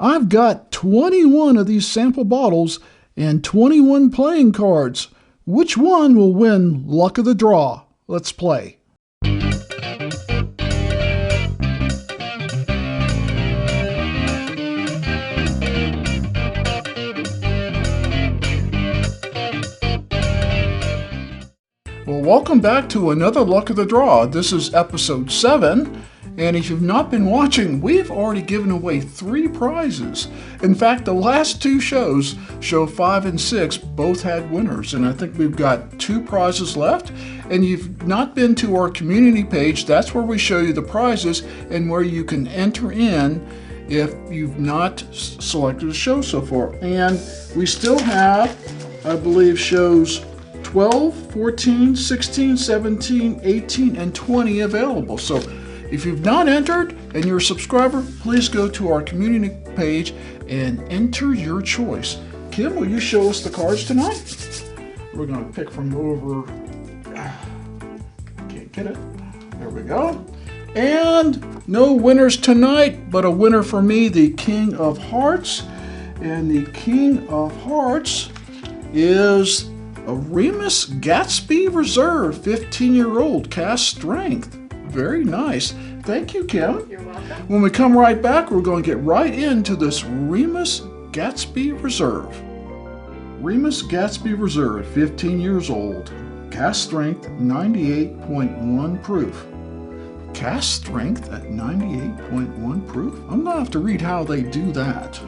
I've got 21 of these sample bottles and 21 playing cards. Which one will win Luck of the Draw? Let's play. Well, welcome back to another Luck of the Draw. This is episode 7, and if you've not been watching, we've already given away 3 prizes. In fact, the last 2 shows, show 5 and 6, both had winners, and I think we've got 2 prizes left. And you've not been to our community page, that's where we show you the prizes and where you can enter in if you've not selected a show so far. And we still have, I believe, shows 12, 14, 16, 17, 18, and 20 available. So if you've not entered and you're a subscriber, please go to our community page and enter your choice. Kim, will you show us the cards tonight? We're going to pick from over. Can't get it. There we go. And no winners tonight, but a winner for me, the King of Hearts. And the King of Hearts is a Remus Gatsby Reserve, 15-year-old, cast strength. Very nice. Thank you, Kim. You're welcome. When we come right back, we're going to get right into this Remus Gatsby Reserve. Remus Gatsby Reserve, 15 years old, cast strength 98.1 proof. Cast strength at 98.1 proof? I'm going to have to read how they do that.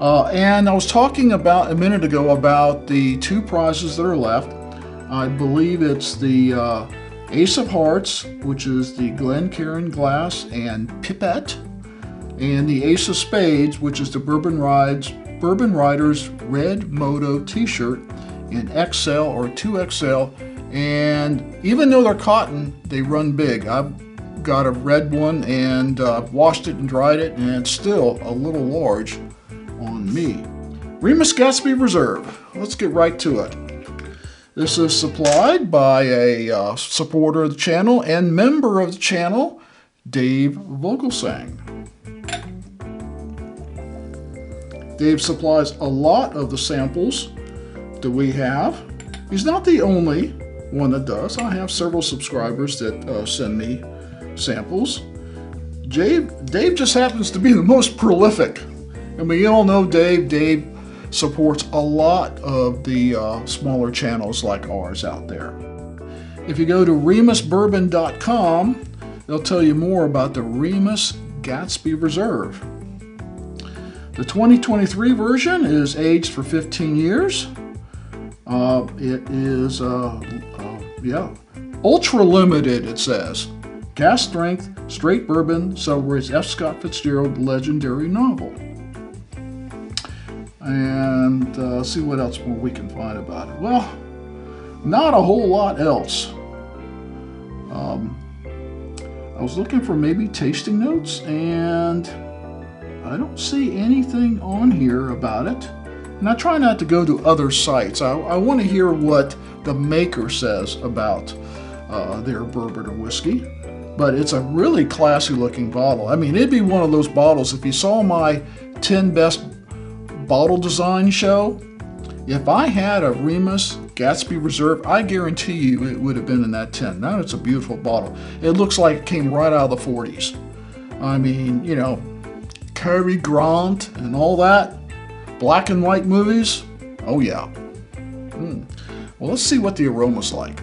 And I was talking about a minute ago about the 2 prizes that are left. I believe it's the Ace of Hearts, which is the Glencairn glass and pipette, and the Ace of Spades, which is the Bourbon Riders Red Moto t-shirt in XL or 2XL. And even though they're cotton, they run big. I've got a red one and I've washed it and dried it, and it's still a little large on me. Remus Gatsby Reserve. Let's get right to it. This is supplied by a supporter of the channel and member of the channel, Dave Vogelsang. Dave supplies a lot of the samples that we have. He's not the only one that does. I have several subscribers that send me samples. Dave just happens to be the most prolific. And we all know Dave. Dave supports a lot of the smaller channels like ours out there. If you go to remusbourbon.com, they'll tell you more about the Remus Gatsby Reserve. The 2023 version is aged for 15 years. It is, ultra limited, it says. Cast strength, straight bourbon, celebrates F. Scott Fitzgerald legendary novel. And see what else more we can find about it. Well, not a whole lot else. I was looking for maybe tasting notes, and I don't see anything on here about it. And I try not to go to other sites. I want to hear what the maker says about their bourbon or whiskey. But it's a really classy looking bottle. I mean, it'd be one of those bottles, if you saw my 10 best bottle design show, if I had a Remus Gatsby Reserve, I guarantee you it would have been in that 10. Now it's a beautiful bottle. It looks like it came right out of the 40s. I mean, you know, Cary Grant and all that, black and white movies. Oh yeah. Well, let's see what the aroma's like.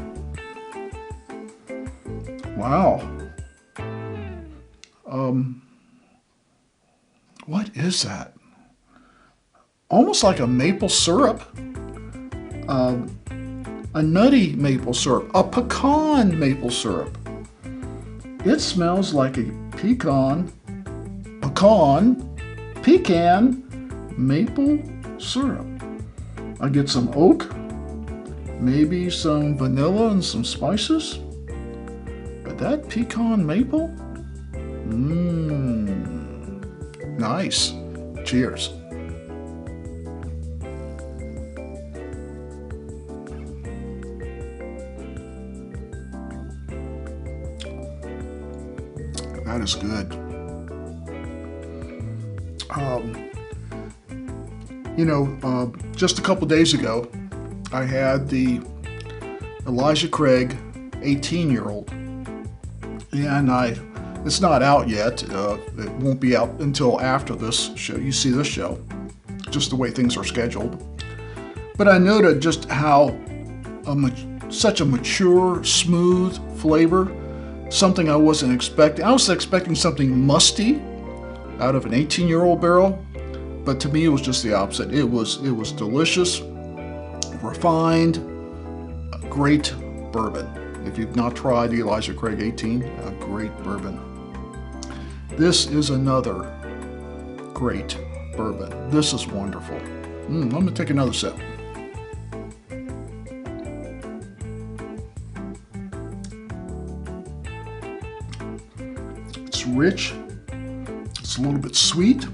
Wow. What is that? Almost like a maple syrup, a nutty maple syrup, a pecan maple syrup. It smells like a pecan maple syrup. I get some oak, maybe some vanilla and some spices, but that pecan maple, nice. Cheers. That is good. Just a couple days ago, I had the Elijah Craig 18-year-old, and it's not out yet. It won't be out until after this show. You see this show, just the way things are scheduled. But I noted just how such a mature, smooth flavor, something I wasn't expecting. I was expecting something musty out of an 18-year-old barrel, but to me it was just the opposite. It was delicious, refined, great bourbon. If you've not tried the Elijah Craig 18, a great bourbon. This is another great bourbon. This is wonderful. I'm going to take another sip. It's rich. It's a little bit sweet.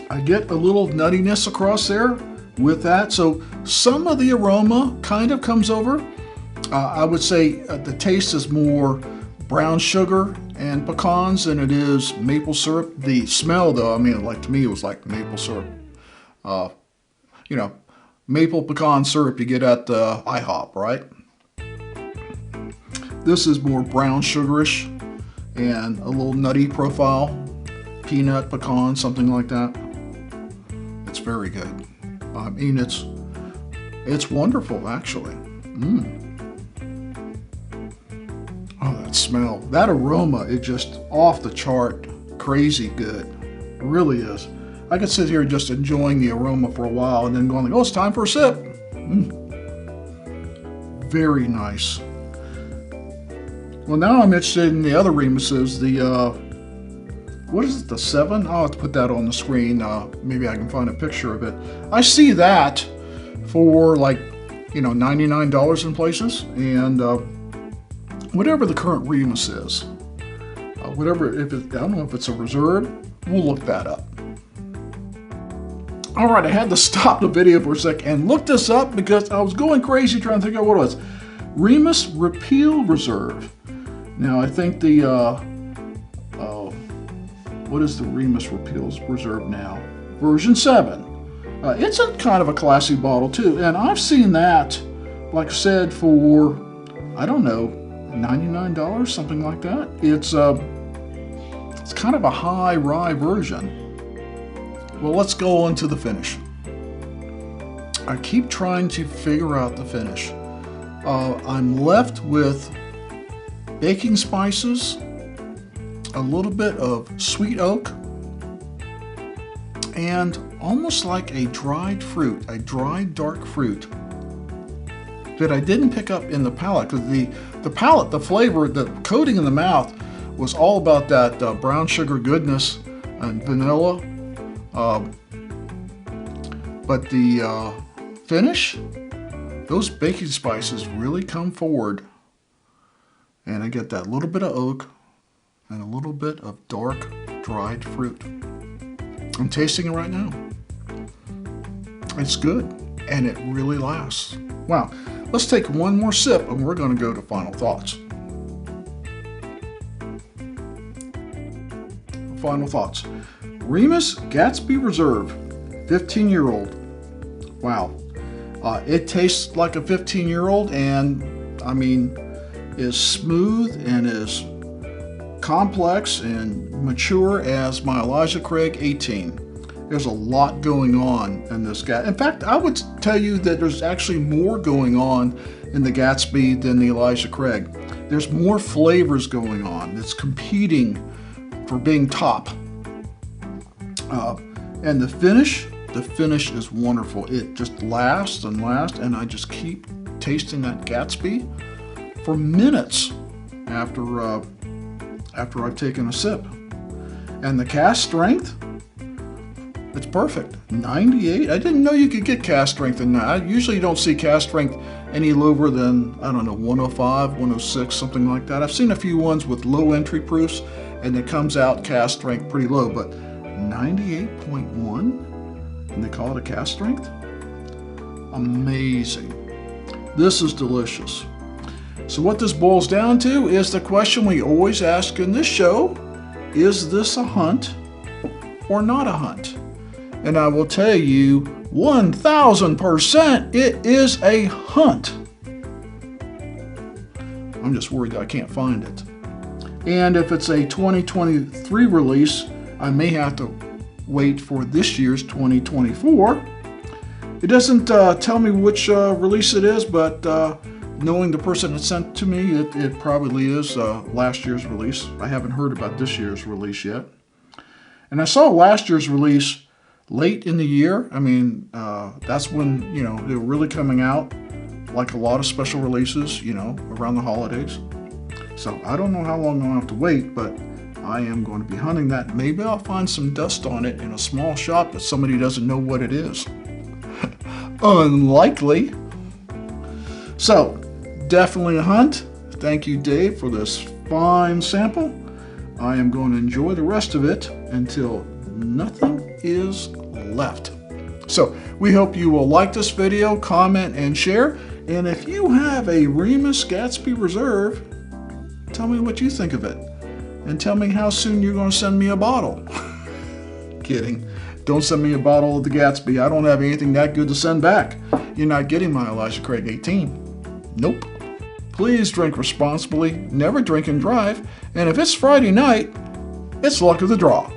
I get a little nuttiness across there with that. So some of the aroma kind of comes over. I would say the taste is more brown sugar and pecans than it is maple syrup. The smell, though, to me, it was like maple syrup. Maple pecan syrup you get at the IHOP, right? This is more brown sugarish and a little nutty profile. Peanut, pecan, something like that. It's very good. It's wonderful, actually. Oh, that smell, that aroma, it's just off the chart, crazy good. It really is. I could sit here just enjoying the aroma for a while and then going like, oh, it's time for a sip. Very nice. Well, now I'm interested in the other Remuses, what is it, the 7? I'll have to put that on the screen. Maybe I can find a picture of it. I see that for $99 in places, and whatever the current Remus is, I don't know if it's a reserve, we'll look that up. All right, I had to stop the video for a sec and look this up because I was going crazy trying to think of what it was. Remus Repeal Reserve. Now I think what is the Remus Repeal Reserve now? Version 7. It's a kind of a classy bottle too, and I've seen that, like I said, for, I don't know, $99, something like that. It's kind of a high rye version. Well, let's go on to the finish. I keep trying to figure out the finish. I'm left with baking spices, a little bit of sweet oak, and almost like a dried fruit, a dried dark fruit that I didn't pick up in the palate, because the palate, the flavor, the coating in the mouth was all about that brown sugar goodness and vanilla, but the finish, those baking spices really come forward, and I get that little bit of oak and a little bit of dark dried fruit. I'm tasting it right now. It's good, and it really lasts. Wow. Let's take one more sip, and we're going to go to final thoughts. Final thoughts. Remus Gatsby Reserve, 15-year-old. Wow. It tastes like a 15-year-old, and is smooth and as complex and mature as my Elijah Craig 18. There's a lot going on in this guy. In fact, I would tell you that there's actually more going on in the Gatsby than the Elijah Craig. There's more flavors going on. It's competing for being top. And the finish is wonderful. It just lasts and lasts, and I just keep tasting that Gatsby for minutes after I've taken a sip. And the cast strength, it's perfect. 98. I didn't know you could get cast strength in that. I usually don't see cast strength any lower than, I don't know, 105, 106, something like that. I've seen a few ones with low entry proofs, and it comes out cast strength pretty low, but 98.1, and they call it a cast strength? Amazing. This is delicious. So what this boils down to is the question we always ask in this show: is this a hunt or not a hunt? And I will tell you 1000% it is a hunt. I'm just worried that I can't find it. And if it's a 2023 release, I may have to wait for this year's 2024. It doesn't tell me which release it is, but knowing the person that sent it to me, it probably is last year's release. I haven't heard about this year's release yet. And I saw last year's release late in the year. I mean, that's when, you know, they were really coming out, like a lot of special releases, you know, around the holidays. So I don't know how long I'll have to wait, but I am going to be hunting that. Maybe I'll find some dust on it in a small shop that somebody doesn't know what it is. Unlikely. So, definitely a hunt. Thank you, Dave, for this fine sample. I am going to enjoy the rest of it until nothing is left. So, we hope you will like this video, comment, and share. And if you have a Remus Gatsby Reserve, tell me what you think of it. And tell me how soon you're going to send me a bottle. Kidding. Don't send me a bottle of the Gatsby. I don't have anything that good to send back. You're not getting my Elijah Craig 18. Nope. Please drink responsibly, never drink and drive, and if it's Friday night, it's luck of the draw.